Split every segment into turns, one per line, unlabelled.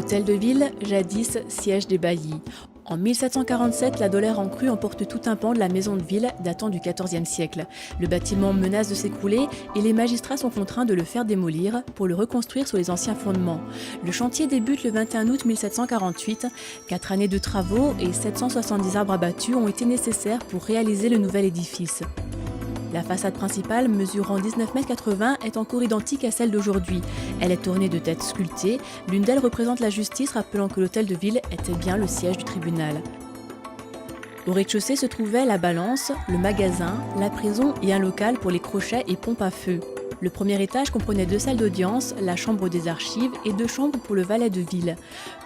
L'hôtel de ville, jadis siège des baillis. En 1747, la Dolère en crue emporte tout un pan de la maison de ville datant du XIVe siècle. Le bâtiment menace de s'écrouler et les magistrats sont contraints de le faire démolir pour le reconstruire sur les anciens fondements. Le chantier débute le 21 août 1748. 4 années de travaux et 770 arbres abattus ont été nécessaires pour réaliser le nouvel édifice. La façade principale, mesurant 19,80 m, est encore identique à celle d'aujourd'hui. Elle est ornée de têtes sculptées. L'une d'elles représente la justice, rappelant que l'hôtel de ville était bien le siège du tribunal. Au rez-de-chaussée se trouvaient la balance, le magasin, la prison et un local pour les crochets et pompes à feu. Le premier étage comprenait 2 salles d'audience, la chambre des archives et 2 chambres pour le valet de ville.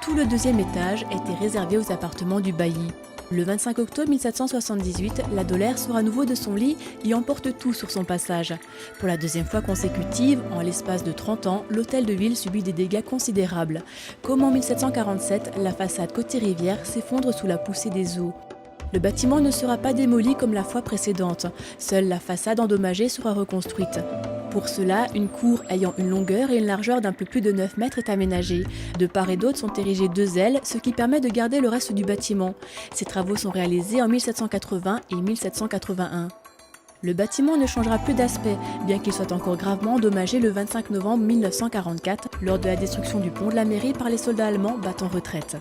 Tout le deuxième étage était réservé aux appartements du bailli. Le 25 octobre 1778, la Dolère sort à nouveau de son lit et emporte tout sur son passage. Pour la deuxième fois consécutive, en l'espace de 30 ans, l'hôtel de ville subit des dégâts considérables. Comme en 1747, la façade côté rivière s'effondre sous la poussée des eaux. Le bâtiment ne sera pas démoli comme la fois précédente. Seule la façade endommagée sera reconstruite. Pour cela, une cour ayant une longueur et une largeur d'un peu plus de 9 mètres est aménagée. De part et d'autre sont érigées 2 ailes, ce qui permet de garder le reste du bâtiment. Ces travaux sont réalisés en 1780 et 1781. Le bâtiment ne changera plus d'aspect, bien qu'il soit encore gravement endommagé le 25 novembre 1944 lors de la destruction du pont de la mairie par les soldats allemands battant retraite.